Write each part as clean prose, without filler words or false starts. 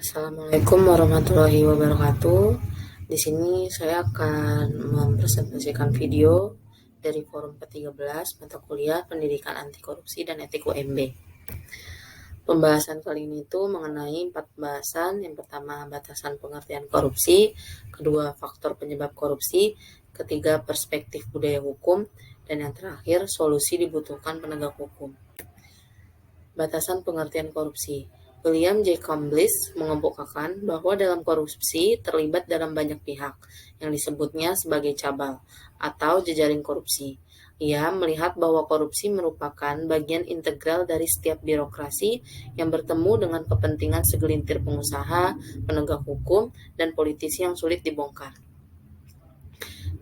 Assalamualaikum warahmatullahi wabarakatuh. Di sini saya akan mempresentasikan video dari forum ke-13 mata kuliah Pendidikan Anti Korupsi dan Etik UMB. Pembahasan kali ini itu mengenai 4 pembahasan. Yang pertama, batasan pengertian korupsi, kedua, faktor penyebab korupsi, ketiga, perspektif budaya hukum, dan yang terakhir, solusi dibutuhkan penegak hukum. Batasan pengertian korupsi. William J. Camblis mengemukakan bahwa dalam korupsi terlibat dalam banyak pihak, yang disebutnya sebagai cabal atau jejaring korupsi. Ia melihat bahwa korupsi merupakan bagian integral dari setiap birokrasi yang bertemu dengan kepentingan segelintir pengusaha, penegak hukum, dan politisi yang sulit dibongkar.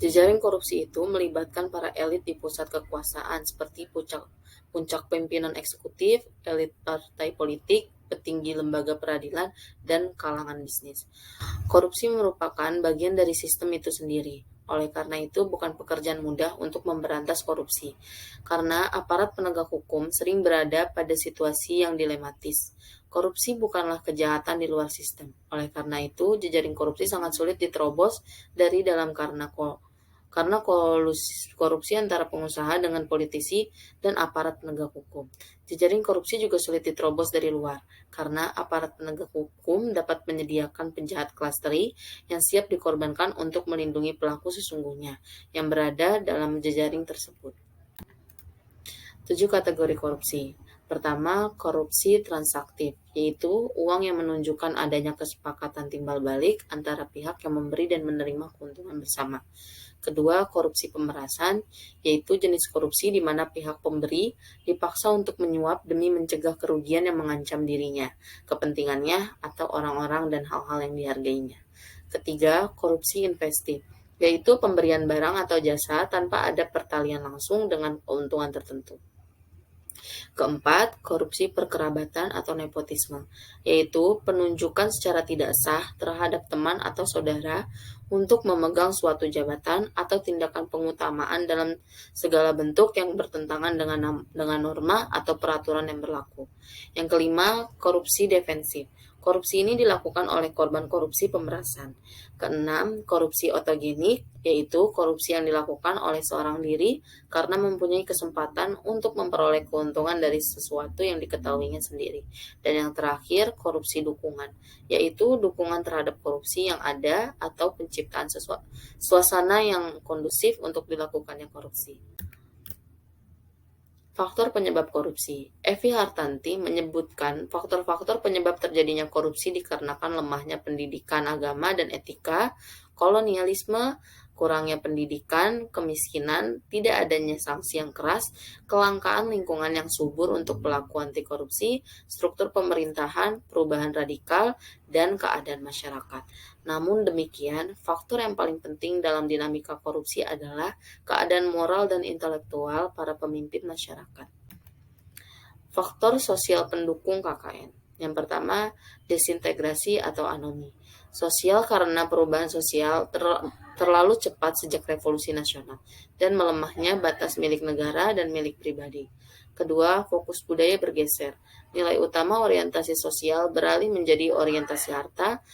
Jejaring korupsi itu melibatkan para elit di pusat kekuasaan seperti puncak pimpinan eksekutif, elit partai politik, petinggi lembaga peradilan, dan kalangan bisnis. Korupsi merupakan bagian dari sistem itu sendiri. Oleh karena itu, bukan pekerjaan mudah untuk memberantas korupsi, karena aparat penegak hukum sering berada pada situasi yang dilematis. Korupsi bukanlah kejahatan di luar sistem. Oleh karena itu, jejaring korupsi sangat sulit diterobos dari dalam karena korupsi antara pengusaha dengan politisi dan aparat penegak hukum. Jejaring korupsi juga sulit diterobos dari luar, karena aparat penegak hukum dapat menyediakan penjahat kelas teri yang siap dikorbankan untuk melindungi pelaku sesungguhnya yang berada dalam jejaring tersebut. 7 kategori korupsi. Pertama, korupsi transaktif, yaitu uang yang menunjukkan adanya kesepakatan timbal balik antara pihak yang memberi dan menerima keuntungan bersama. Kedua, korupsi pemerasan, yaitu jenis korupsi di mana pihak pemberi dipaksa untuk menyuap demi mencegah kerugian yang mengancam dirinya, kepentingannya, atau orang-orang dan hal-hal yang dihargainya. Ketiga, korupsi investif, yaitu pemberian barang atau jasa tanpa ada pertalian langsung dengan keuntungan tertentu. Keempat, korupsi perkerabatan atau nepotisme, yaitu penunjukan secara tidak sah terhadap teman atau saudara untuk memegang suatu jabatan atau tindakan pengutamaan dalam segala bentuk yang bertentangan dengan norma atau peraturan yang berlaku. Yang kelima, korupsi defensif. Korupsi ini dilakukan oleh korban korupsi pemerasan. Keenam, korupsi otogenik, yaitu korupsi yang dilakukan oleh seorang diri karena mempunyai kesempatan untuk memperoleh keuntungan dari sesuatu yang diketahuinya sendiri. Dan yang terakhir, korupsi dukungan, yaitu dukungan terhadap korupsi yang ada atau penciptaan suasana yang kondusif untuk dilakukannya korupsi. Faktor penyebab korupsi. Evi Hartanti menyebutkan faktor-faktor penyebab terjadinya korupsi dikarenakan lemahnya pendidikan agama dan etika, kolonialisme, kurangnya pendidikan, kemiskinan, tidak adanya sanksi yang keras, kelangkaan lingkungan yang subur untuk pelaku anti korupsi, struktur pemerintahan, perubahan radikal, dan keadaan masyarakat. Namun demikian, faktor yang paling penting dalam dinamika korupsi adalah keadaan moral dan intelektual para pemimpin masyarakat. Faktor sosial pendukung KKN. Yang pertama, desintegrasi atau anomi. Sosial karena perubahan sosial terlalu cepat sejak revolusi nasional dan melemahnya batas milik negara dan milik pribadi. Kedua, fokus budaya bergeser. Nilai utama orientasi sosial beralih menjadi orientasi harta,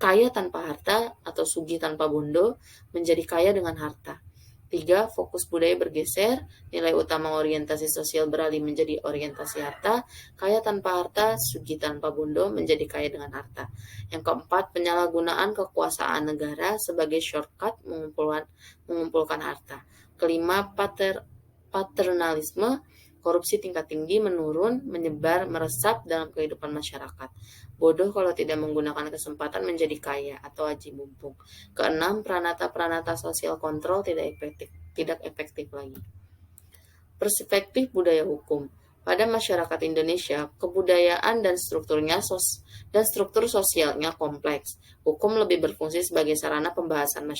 kaya tanpa harta atau sugih tanpa bondo menjadi kaya dengan harta. 3. Fokus budaya bergeser, nilai utama orientasi sosial beralih menjadi orientasi harta, kaya tanpa harta, sugih tanpa bondo menjadi kaya dengan harta. Yang keempat, penyalahgunaan kekuasaan negara sebagai shortcut mengumpulkan harta. Kelima, paternalisme, korupsi tingkat tinggi menurun, menyebar, meresap dalam kehidupan masyarakat. Bodoh kalau tidak menggunakan kesempatan menjadi kaya atau aji mumpung. Keenam, peranata sosial kontrol tidak efektif lagi. Perspektif budaya hukum. Pada masyarakat Indonesia, kebudayaan dan struktur sosialnya kompleks. Hukum lebih berfungsi sebagai sarana pembaharuan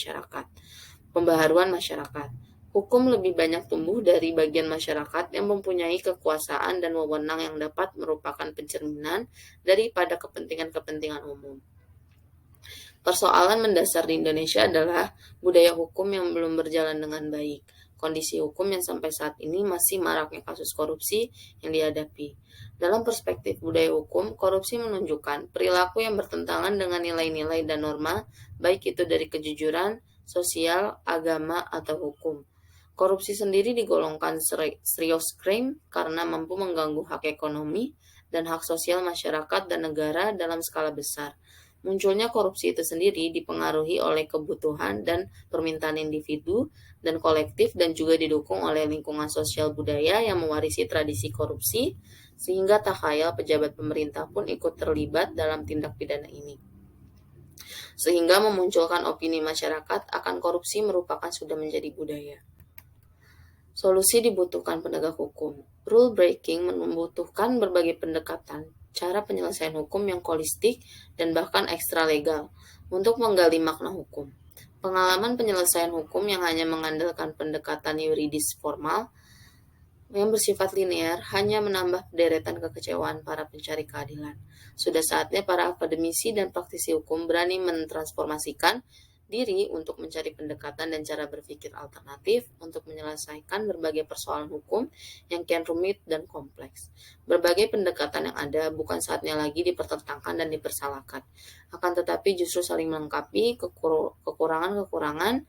masyarakat. Hukum lebih banyak tumbuh dari bagian masyarakat yang mempunyai kekuasaan dan wewenang yang dapat merupakan pencerminan daripada kepentingan-kepentingan umum. Persoalan mendasar di Indonesia adalah budaya hukum yang belum berjalan dengan baik. kondisi hukum yang sampai saat ini masih maraknya kasus korupsi yang dihadapi. Dalam perspektif budaya hukum, korupsi menunjukkan perilaku yang bertentangan dengan nilai-nilai dan norma, baik itu dari kejujuran, sosial, agama, atau hukum. Korupsi sendiri digolongkan serious crime karena mampu mengganggu hak ekonomi dan hak sosial masyarakat dan negara dalam skala besar. Munculnya korupsi itu sendiri dipengaruhi oleh kebutuhan dan permintaan individu dan kolektif dan juga didukung oleh lingkungan sosial budaya yang mewarisi tradisi korupsi, sehingga tak khayal pejabat pemerintah pun ikut terlibat dalam tindak pidana ini. Sehingga memunculkan opini masyarakat akan korupsi merupakan sudah menjadi budaya. Solusi dibutuhkan penegak hukum. Rule breaking membutuhkan berbagai pendekatan, cara penyelesaian hukum yang holistik dan bahkan ekstra legal untuk menggali makna hukum. Pengalaman penyelesaian hukum yang hanya mengandalkan pendekatan yuridis formal yang bersifat linear hanya menambah deretan kekecewaan para pencari keadilan. Sudah saatnya para akademisi dan praktisi hukum berani mentransformasikan diri untuk mencari pendekatan dan cara berpikir alternatif untuk menyelesaikan berbagai persoalan hukum yang kian rumit dan kompleks. Berbagai pendekatan yang ada bukan saatnya lagi dipertentangkan dan dipersalahkan, akan tetapi justru saling melengkapi kekurangan-kekurangan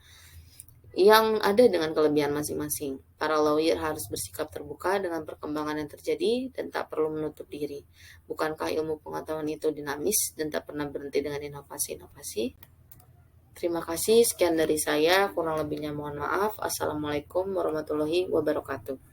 yang ada dengan kelebihan masing-masing. Para lawyer harus bersikap terbuka dengan perkembangan yang terjadi dan tak perlu menutup diri. Bukankah ilmu pengetahuan itu dinamis dan tak pernah berhenti dengan inovasi-inovasi? Terima kasih, sekian dari saya. Kurang lebihnya mohon maaf. Assalamualaikum warahmatullahi wabarakatuh.